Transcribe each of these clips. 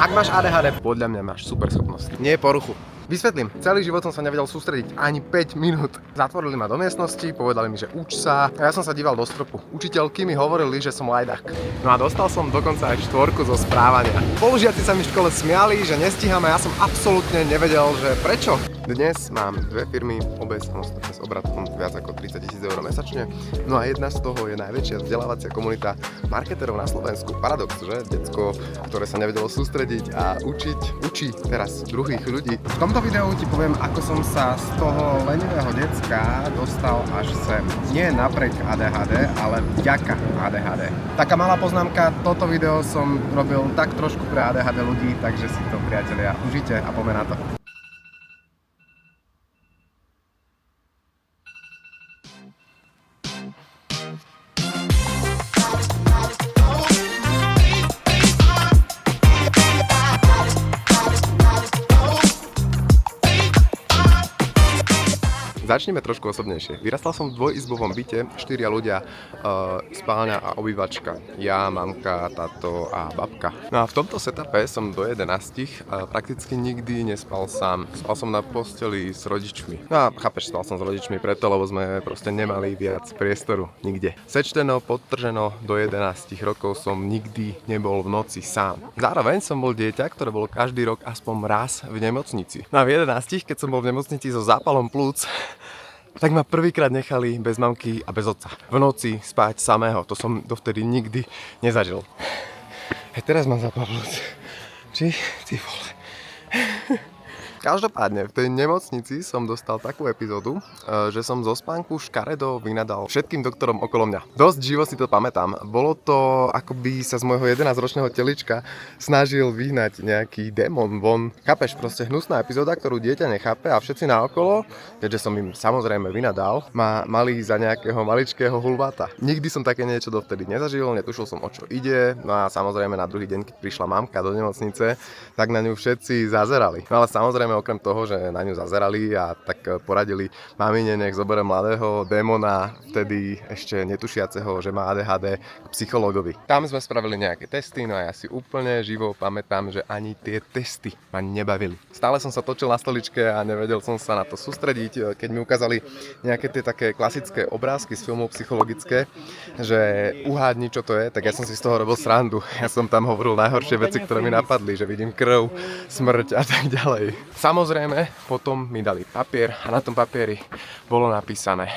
Ak máš ADHD, podľa mňa máš super schopnosti. Nie poruchu. Vysvetlím, celý život som sa nevedel sústrediť ani 5 minút. Zatvorili ma do miestnosti, povedali mi, že uč sa a ja som sa díval do stropu. Učiteľky mi hovorili, že som lajdák. No a dostal som dokonca aj 4 zo správania. Spolužiaci sa mi v škole smiali, že nestíham a ja som absolútne nevedel, že prečo. Dnes mám 2 firmy, obe samostatné s obratom viac ako 30 000 eur mesačne. No a jedna z toho je najväčšia vzdelávacia komunita marketerov na Slovensku. Paradox, že? Decko, ktoré sa nevedelo sústrediť a učí teraz druhých ľudí. V tomto videu ti poviem, ako som sa z toho lenivého decka dostal až sem. Nie napriek ADHD, ale vďaka ADHD. Taká malá poznámka, toto video som robil tak trošku pre ADHD ľudí, takže si to, priatelia, užite a poďme na to. Začneme trošku osobnejšie. Vyrastal som v dvojizbovom byte, 4 ľudia, spálňa a obývačka. Ja, mamka, táto a babka. No a v tomto setupe som do 11 prakticky nikdy nespal sám. Spal som na posteli s rodičmi. No a chápeš, spal som s rodičmi preto, lebo sme proste nemali viac priestoru nikde. Sečteno, podtrženo, do 11 rokov som nikdy nebol v noci sám. Zároveň som bol dieťa, ktoré bolo každý rok aspoň raz v nemocnici. No a v 11, keď som bol v nemocnici so zápalom plúc, tak ma prvýkrát nechali bez mamky a bez otca. V noci spať samého, to som dovtedy nikdy nezažil. Teraz mám zápal plúc. Ty vole. Každopádne, v tej nemocnici som dostal takú epizódu, že som zo spánku škaredo vynadal všetkým doktorom okolo mňa. Dosť živo si to pamätám. Bolo to, ako by sa z môjho 11-ročného telička snažil vyhnať nejaký démon von. Chápeš, proste hnusná epizóda, ktorú dieťa nechápe a všetci naokolo, keďže som im samozrejme vynadal, ma mali za nejakého maličkého hulváta. Nikdy som také niečo dovtedy nezažil, netušil som, o čo ide. No a samozrejme na druhý deň, keď prišla mamka do nemocnice, tak na ňu všetci zazerali. No ale samozrejme okrem toho, že na ňu zazerali a tak poradili mamine, nech zoberie mladého démona, vtedy ešte netušiaceho, že má ADHD, k psychológovi. Tam sme spravili nejaké testy, no a ja si úplne živo pamätám, že ani tie testy ma nebavili. Stále som sa točil na stoličke a nevedel som sa na to sústrediť, keď mi ukázali nejaké tie také klasické obrázky z filmov psychologické, že uhádni, čo to je, tak ja som si z toho robil srandu. Ja som tam hovoril najhoršie veci, ktoré mi napadli, že vidím krv, smrť a tak ďalej. Samozrejme, potom mi dali papier a na tom papieri bolo napísané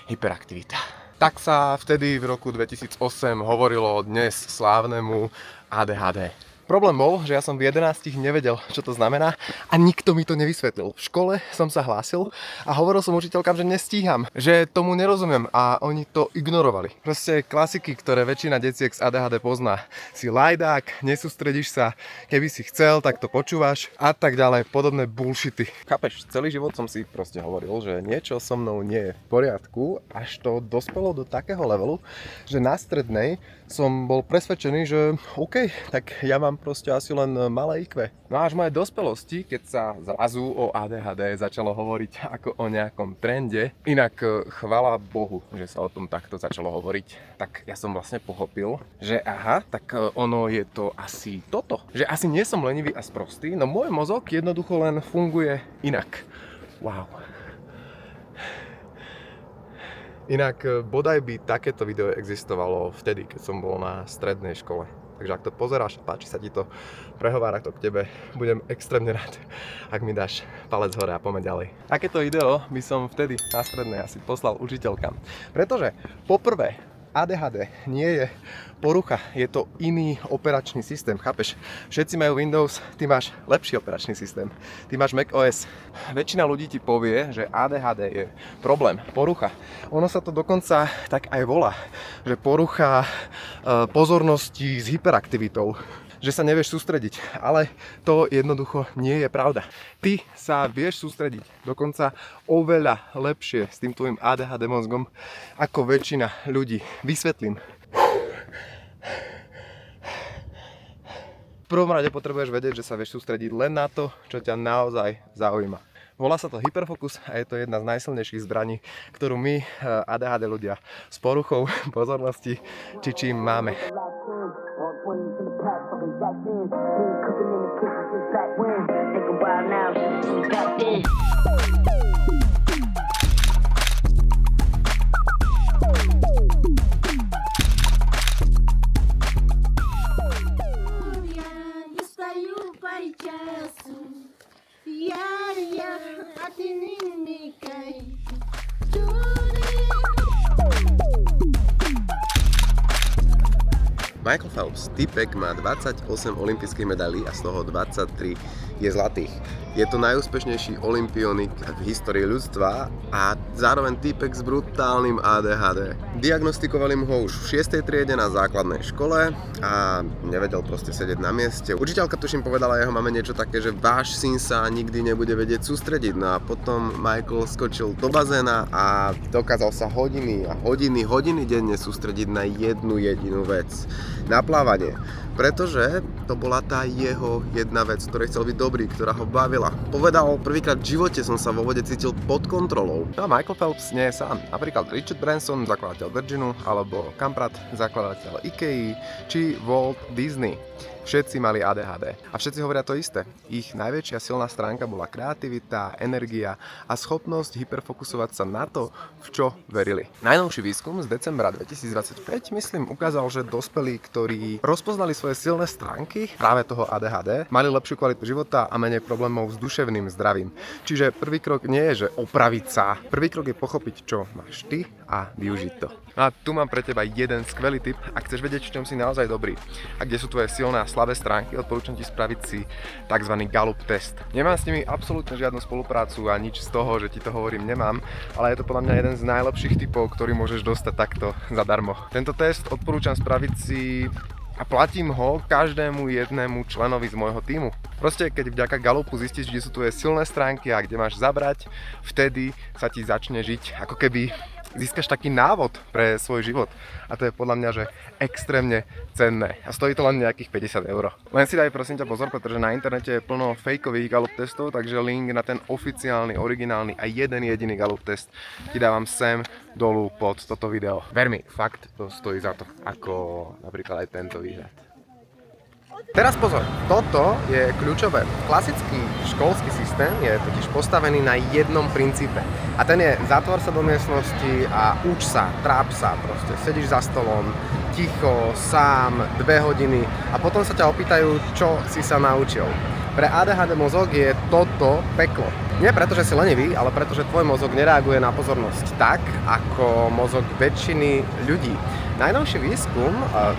hyperaktivita. Tak sa vtedy v roku 2008 hovorilo o dnes slávnemu ADHD. Problém bol, že ja som v 11 nevedel, čo to znamená a nikto mi to nevysvetlil. V škole som sa hlásil a hovoril som učiteľkám, že nestíham, že tomu nerozumiem a oni to ignorovali. Proste klasiky, ktoré väčšina deciek z ADHD pozná. Si lajdák, nesústredíš sa, keby si chcel, tak to počúvaš a tak ďalej, podobné bullshity. Chápeš, celý život som si proste hovoril, že niečo so mnou nie je v poriadku, až to dospelo do takého levelu, že na strednej som bol presvedčený, že OK, tak ja mám proste asi len malé IQ. No až v mojej dospelosti, keď sa zrazu o ADHD začalo hovoriť ako o nejakom trende, inak chvala Bohu, že sa o tom takto začalo hovoriť, tak ja som vlastne pochopil, že aha, tak ono je to asi toto. Že asi nie som lenivý a sprostý, no môj mozog jednoducho len funguje inak. Wow. Inak bodaj by takéto video existovalo vtedy, keď som bol na strednej škole. Takže ak to pozeráš a páči sa ti to, prehovára to k tebe, budem extrémne rád, ak mi dáš palec hore a poďme ďalej. Takéto video by som vtedy na strednej asi poslal učiteľkám. Pretože poprvé, ADHD nie je porucha, je to iný operačný systém, chápeš? Všetci majú Windows, ty máš lepší operačný systém, ty máš Mac OS. Väčšina ľudí ti povie, že ADHD je problém, porucha. Ono sa to dokonca tak aj volá, že porucha pozornosti s hyperaktivitou. Že sa nevieš sústrediť, ale to jednoducho nie je pravda. Ty sa vieš sústrediť dokonca oveľa lepšie s tým tvojim ADHD mozgom ako väčšina ľudí. Vysvetlím. V prvom rade potrebuješ vedieť, že sa vieš sústrediť len na to, čo ťa naozaj zaujíma. Volá sa to hyperfokus a je to jedna z najsilnejších zbraní, ktorú my, ADHD ľudia s poruchou pozornosti, či čím máme. Black wind, think a while now, she got in. Michael Phelps, typek, má 28 olympijských medailí a z toho 23 je zlatých. Je to najúspešnejší olympionik v histórii ľudstva a zároveň typek s brutálnym ADHD. Diagnostikovali mu ho už v 6. triede na základnej škole a nevedel proste sedieť na mieste. Učiteľka tuším povedala jeho mame niečo také, že váš syn sa nikdy nebude vedieť sústrediť. No a potom Michael skočil do bazéna a dokázal sa hodiny denne sústrediť na jednu jedinú vec. Na plávanie. Pretože to bola tá jeho jedna vec, ktorej chcel byť dobrý, ktorá ho bavila. Povedal, prvýkrát v živote som sa vo vode cítil pod kontrolou. No a Michael Phelps nie je sám. Napríklad Richard Branson, zakladateľ Virginu, alebo Kamprad, zakladateľ IKEA, či Walt Disney. Všetci mali ADHD a všetci hovoria to isté. Ich najväčšia silná stránka bola kreativita, energia a schopnosť hyperfokusovať sa na to, v čo verili. Najnovší výskum z decembra 2025, myslím, ukázal, že dospelí, ktorí rozpoznali svoje silné stránky práve toho ADHD, mali lepšiu kvalitu života a menej problémov s duševným zdravím. Čiže prvý krok nie je, že opraviť sa. Prvý krok je pochopiť, čo máš ty a využiť to. A tu mám pre teba jeden skvelý tip, ak chceš vedieť, v čom si naozaj dobrý a kde sú tvoje silné a slabé stránky, odporúčam ti spraviť si tzv. Gallup test. Nemám s nimi absolútne žiadnu spoluprácu a nič z toho, že ti to hovorím, nemám, ale je to podľa mňa jeden z najlepších tipov, ktorý môžeš dostať takto zadarmo. Tento test odporúčam spraviť si a platím ho každému jednému členovi z môjho tímu. Proste keď vďaka Gallupu zistíš, kde sú tvoje silné stránky a kde máš zabrať, vtedy sa ti začne žiť, ako keby získaš taký návod pre svoj život. A to je podľa mňa, že extrémne cenné. A stojí to len nejakých 50 €. Len si daj prosím ťa pozor, pretože na internete je plno fejkových Gallup testov, takže link na ten oficiálny, originálny a jeden jediný Gallup test ti dávam sem dolu pod toto video. Ver mi, fakt to stojí za to, ako napríklad aj tento výhľad. Teraz pozor, toto je kľúčové. Klasický školský systém je totiž postavený na jednom princípe. A ten je zatvor sa do miestnosti a uč sa, tráp sa, proste sedíš za stolom, ticho, sám, 2 hodiny a potom sa ťa opýtajú, čo si sa naučil. Pre ADHD mozog je toto peklo. Nie preto, že si lenivý, ale preto, že tvoj mozog nereaguje na pozornosť tak, ako mozog väčšiny ľudí. Najnovší výskum,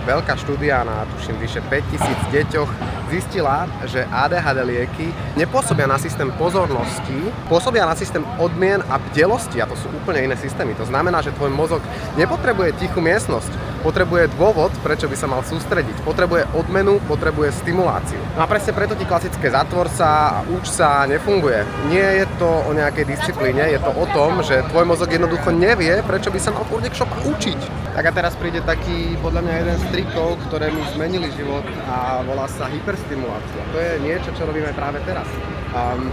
veľká štúdia na tuším vyše 5000 deťoch, zistila, že ADHD lieky nepôsobia na systém pozornosti, pôsobia na systém odmien a bdelosti a to sú úplne iné systémy. To znamená, že tvoj mozog nepotrebuje tichú miestnosť, potrebuje dôvod, prečo by sa mal sústrediť, potrebuje odmenu, potrebuje stimuláciu. No a presne preto ti klasické zatvor sa a uč sa nefunguje. Nie je to o nejakej disciplíne, je to o tom, že tvoj mozog jednoducho nevie, prečo by sa mal furt niečo učiť. Tak a teraz príde taký, podľa mňa, jeden z trikov, ktoré mi zmenili život a volá sa hyperstimulácia. To je niečo, čo robíme práve teraz.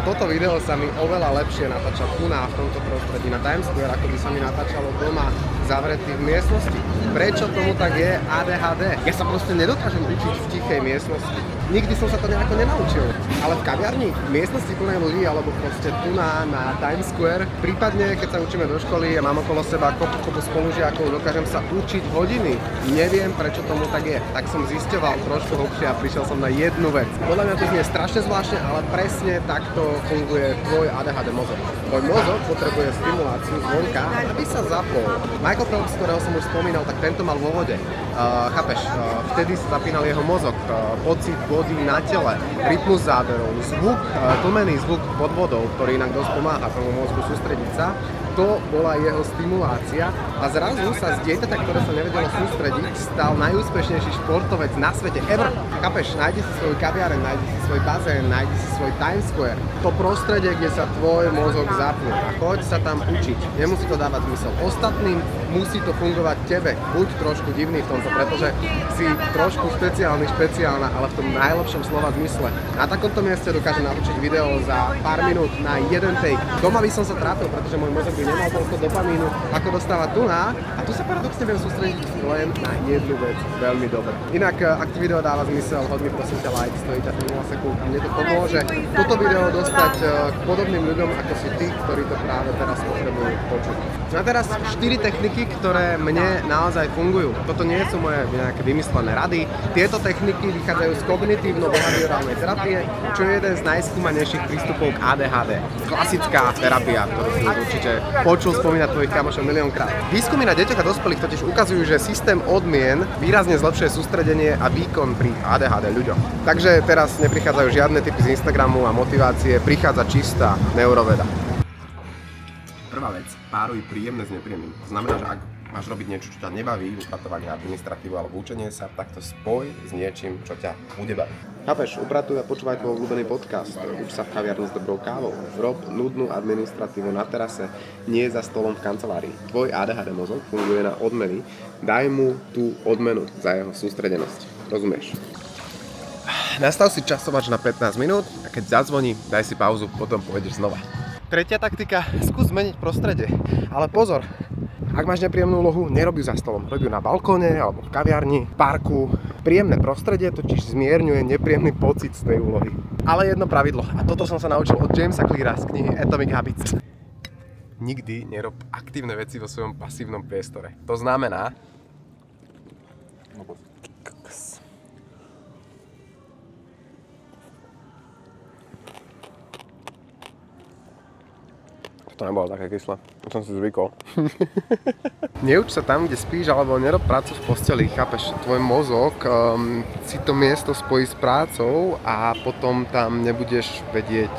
Toto video sa mi oveľa lepšie natáča tu v tomto prostredí na Times Square, ako by sa mi natáčalo doma zavretý v miestnosti. Prečo tomu tak je ADHD? Ja sa proste nedokážem učiť v tichej miestnosti. Nikdy som sa to nejako nenaučil. Ale v kaviarni, v miestnosti plnej ľudí, alebo proste tu na Times Square, prípadne keď sa učíme do školy a mám okolo seba kopu spolužiakov, dokážem sa učiť hodiny. Neviem, prečo tomu tak je. Tak som zisťoval trošku hlbšie a prišiel som na jednu vec. Podľa mňa to znie strašne zvláštne, ale presne takto funguje tvoj ADHD mozog. Tvoj mozog potrebuje stimuláciu zvonka, aby sa zapol. Michael Phelps, ktorého som už spomínal, tak tento mal vo vode. Chápeš? Vtedy sa zapínal jeho mozog, pocit vody na tele, rytmus záberov, zvuk, tlmený zvuk pod vodou, ktorý inak dosť pomáha tomu mozgu sústrediť sa. To bola jeho stimulácia a zrazu sa z dieťaťa, ktoré sa nevedelo sústrediť, stal najúspešnejší športovec na svete ever. Chápeš? Nájdi si svoj kaviareň, nájdi si svoj bazén, nájdi si svoj Times Square. To prostredie, kde sa tvoj mozog zapne a choď sa tam učiť. Nemusí to dávať zmysel ostatným, musí to fungovať tebe. Buď trošku divný v tomto, pretože si trošku špeciálna, ale v tom najlepšom slova zmysle. Na takomto mieste dokážem natočiť video za pár minút na jeden take. Doma by som sa trápil, pretože môj mozog by nemal toľko dopamínu, ako dostáva tu a tu sa paradoxne viem sústrediť len na jednu vec veľmi dobre. Inak, ak ti video dáva zmysel, hoď mi prosím ťa like, stojí ťa 0 sekúnd a mne to pomôže toto video dostať k podobným ľuďom, ako si ty, ktorí to práve teraz potrebujú počuť. Na teraz 4 techniky, ktoré mne naozaj fungujú. Toto nie sú moje nejaké vymyslené rady. Tieto techniky vychádzajú z kognitívno-behaviorálnej terapie, čo je jeden z najskúmanejších prístupov k ADHD. Klasická terapia, ktorú si určite počul spomínať tvojich kamošov miliónkrát. Výskumy na deťoch a dospelých totiž ukazujú, že systém odmien výrazne zlepšuje sústredenie a výkon pri ADHD ľuďom. Takže teraz neprichádzajú žiadne typy z Instagramu a motivácie, prichádza čistá neuroveda. Prvá vec, páruj príjemné s nepríjemným. To znamená, že ak máš robiť niečo, čo ťa nebaví, upratovanie administratívu alebo učenie sa, tak to spoj s niečím, čo ťa bude baviť. Chápeš, upratuj a počúvaj tvoj obľúbený podcast. Uč sa v kaviarni s dobrou kávou. Rob nudnú administratívu na terase, nie za stolom v kancelárii. Tvoj ADHD mozog funguje na odmeny. Daj mu tú odmenu za jeho sústredenosť. Rozumieš? Nastav si časovač na 15 minút a keď zazvoní, daj si pauzu, potom pôjdeš znova. Tretia taktika, skús zmeniť prostredie. Ale pozor, ak máš nepríjemnú úlohu, nerob ju za stolom. Rob ju na balkóne alebo v kaviarni, v parku. Príjemné prostredie totiž zmierňuje nepríjemný pocit z tej úlohy. Ale jedno pravidlo, a toto som sa naučil od Jamesa Cleara z knihy Atomic Habits. Nikdy nerob aktívne veci vo svojom pasívnom priestore. To znamená... To nebolo také kyslé. To som si zvykol. Neuč sa tam, kde spíš, alebo nerob prácu v posteli, chápeš? Tvoj mozog si to miesto spojí s prácou a potom tam nebudeš vedieť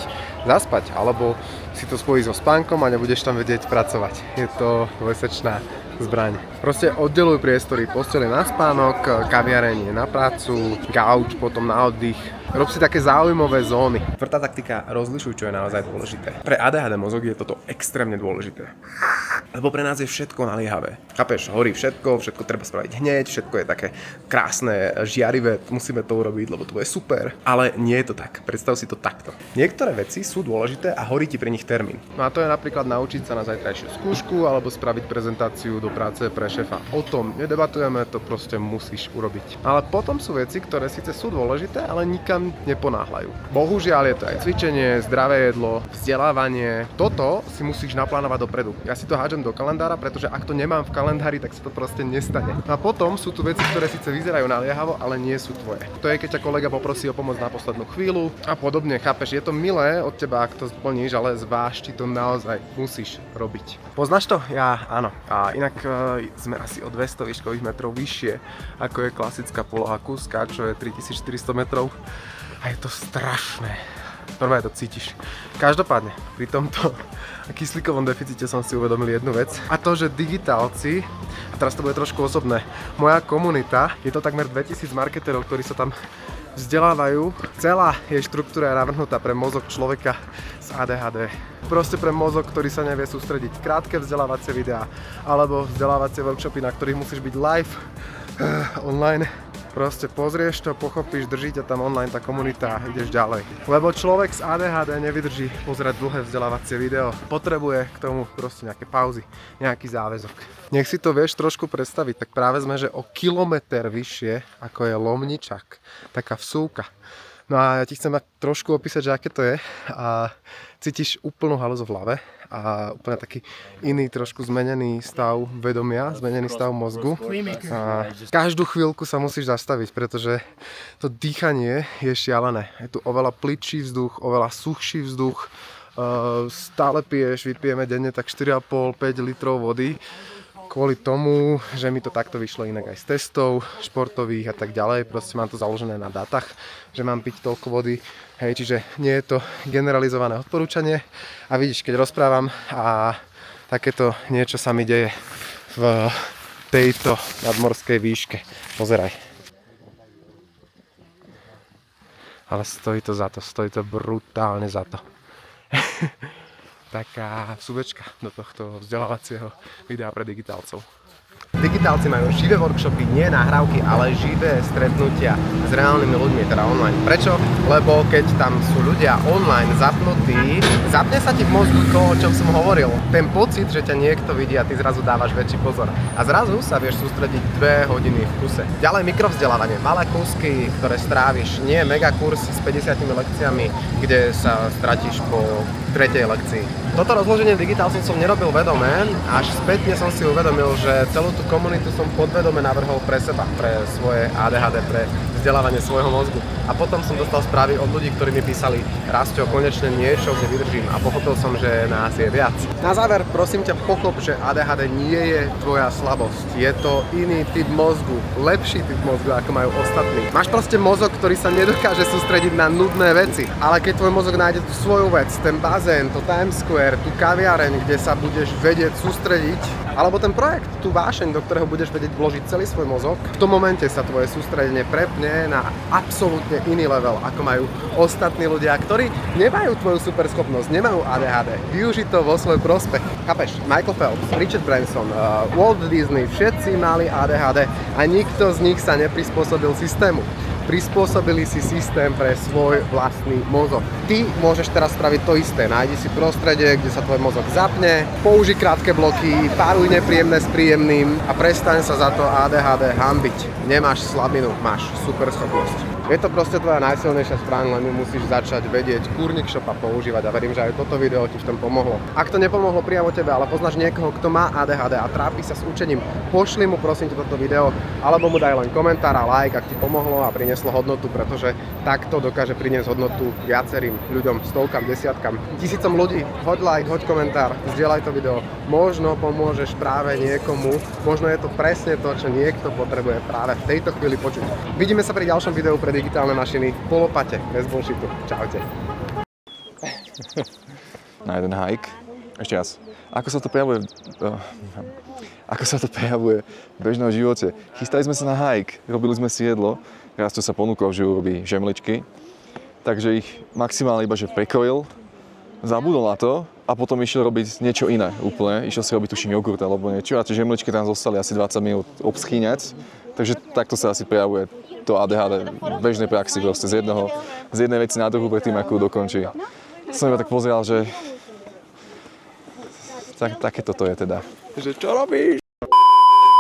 zaspať, alebo si to spojí so spánkom a nebudeš tam vedieť pracovať. Je to dvojsečná zbraň. Proste oddeluj priestory, postele na spánok, kaviareň na prácu, gauč potom na oddych. Rob si také záujmové zóny. Štvrtá taktika, rozlišuj, čo je naozaj dôležité. Pre ADHD mozog je toto extrémne dôležité. Lebo pre nás je všetko naliehavé. Chápeš, horí všetko treba spraviť hneď, všetko je také krásne, žiarivé, musíme to urobiť, lebo to je super. Ale nie je to tak. Predstav si to takto. Niektoré veci sú dôležité a horí ti pri nich termín. No a to je napríklad naučiť sa na zajtrajšiu skúšku alebo spraviť prezentáciu do práce pre šéfa. O tom nedebatujeme, to proste musíš urobiť. Ale potom sú veci, ktoré síce sú dôležité, ale nikam neponáhľajú. Bohužiaľ je to aj cvičenie, zdravé jedlo, vzdelávanie. Toto si musíš naplánovať dopredu. Ja si to hádžem do kalendára, pretože ak to nemám v kalendári, tak sa to proste nestane. A potom sú tu veci, ktoré síce vyzerajú naliehavo, ale nie sú tvoje. To je, keď ťa kolega poprosí o pomoc na poslednú chvíľu a podobne. Chápeš, je to milé od teba, ak to splníš, ale zváž, či to naozaj musíš robiť. Poznáš to? Ja áno. A inak sme asi o 200 výškových metrov vyššie, ako je klasická poloha kúska, čo je 3400 metrov. A je to strašné. Normálne to cítiš. Každopádne, pri tomto kyslíkovom deficite som si uvedomil jednu vec. A to, že digitálci, a teraz to bude trošku osobné, moja komunita, je to takmer 2000 marketerov, ktorí sa tam vzdelávajú. Celá jej štruktúra je navrhnutá pre mozog človeka s ADHD. Proste pre mozog, ktorý sa nevie sústrediť. Krátke vzdelávacie videá, alebo vzdelávacie workshopy, na ktorých musíš byť live, online. Proste pozrieš to, pochopíš, drží ťa tam online tá komunita a ideš ďalej. Lebo človek s ADHD nevydrží pozerať dlhé vzdelávacie video. Potrebuje k tomu proste nejaké pauzy, nejaký záväzok. Nech si to vieš trošku predstaviť, tak práve sme, že o kilometr vyššie, ako je Lomničak. Taká vsúka. No a ja ti chcem trošku opísať, že aké to je. A cítiš úplnú halúzu v hlave a úplne taký iný, trošku zmenený stav vedomia, zmenený stav mozgu. A každú chvíľku sa musíš zastaviť, pretože to dýchanie je šialené. Je tu oveľa plitší vzduch, oveľa suchší vzduch. Stále vypijeme denne tak 4,5-5 litrov vody. Kvôli tomu, že mi to takto vyšlo inak aj z testov športových a tak ďalej. Proste mám to založené na datách, že mám piť toľko vody. Hej, čiže nie je to generalizované odporúčanie. A vidíš, keď rozprávam a takéto niečo sa mi deje v tejto nadmorskej výške. Pozeraj. Ale stojí to za to, stojí to brutálne za to. Taká vsúvečka do tohto vzdelávacieho videa pre digitálcov. Digitálci majú živé workshopy, nie nahrávky, ale živé stretnutia s reálnymi ľuďmi, teda online. Prečo? Lebo keď tam sú ľudia online zapnutí, zapne sa ti v mozgu to, o čom som hovoril. Ten pocit, že ťa niekto vidí a ty zrazu dávaš väčší pozor. A zrazu sa vieš sústrediť 2 hodiny v kuse. Ďalej mikrovzdelávanie, malé kúsky, ktoré stráviš, nie mega kurz s 50 lekciami, kde sa stratíš po 3. lekcii. Toto rozloženie digitálcom som nerobil vedomé, až spätne som si uvedomil, že celú tú komunitu som podvedome navrhol pre seba, pre svoje ADHD, pre vzdelávanie svojho mozgu. A potom som dostal správy od ľudí, ktorí mi písali: Rasťo, konečne niečo, kde vydržím, a pochopil som, že nás je viac. Na záver, prosím ťa, pochop, že ADHD nie je tvoja slabosť. Je to iný typ mozgu, lepší typ mozgu, ako majú ostatní. Máš proste mozog, ktorý sa nedokáže sústrediť na nudné veci, ale keď tvoj mozog nájde tú svoju vec, ten bazén, to Times Square, tú kaviareň, kde sa budeš vedieť sústrediť, alebo ten projekt, tú vášeň, do ktorého budeš vedieť vložiť celý svoj mozog, v tom momente sa tvoje sústredenie prepne na absolútne iný level, ako majú ostatní ľudia, ktorí nemajú tvoju superschopnosť, nemajú ADHD. Využi to vo svoj prospech. Chápeš? Michael Phelps, Richard Branson, Walt Disney, všetci mali ADHD a nikto z nich sa neprispôsobil systému. Prispôsobili si systém pre svoj vlastný mozog. Ty môžeš teraz spraviť to isté. Nájdi si prostredie, kde sa tvoj mozog zapne, použij krátke bloky, páruj nepríjemné s príjemným a prestaň sa za to ADHD hanbiť. Nemáš slabinu, máš superschopnosť. Je to proste tvoja najsilnejšia strana, len ju musíš začať vedieť Kurník Shopa používať a verím, že aj toto video ti v tom pomohlo. Ak to nepomohlo priamo tebe, ale poznáš niekoho, kto má ADHD a trápi sa s učením, pošli mu prosím ti toto video, alebo mu daj len komentár a like, ak ti pomohlo a prinieslo hodnotu, pretože takto dokáže priniesť hodnotu viacerým ľuďom, stovkam, desiatkam, tisícom ľudí. Hoď like, hoď komentár, zdieľaj to video. Možno pomôžeš práve niekomu, možno je to presne to, čo niekto potrebuje práve v tejto chvíli počuť. Vidíme sa pri ďalšom videu pre digitálne mašiny po lopate, bez bullshitu. Čaute. Na jeden hike. Ešte raz. Ako sa to prejavuje v bežnom živote? Chystali sme sa na hike, robili sme si jedlo. Raz to sa ponúkol, že urobí žemličky. Takže ich maximálne iba že prekrojil, zabudol na to a potom išiel robiť niečo iné úplne. Išiel si robiť tuším jogurt alebo niečo a tie žemličky tam zostali asi 20 minút obschýňať. Takže takto sa asi prejavuje to ADHD v bežnej praxi proste z jednej veci na druhú predtým, ako ju dokončí. Som iba tak pozeral, že takéto to je teda. Že čo robíš?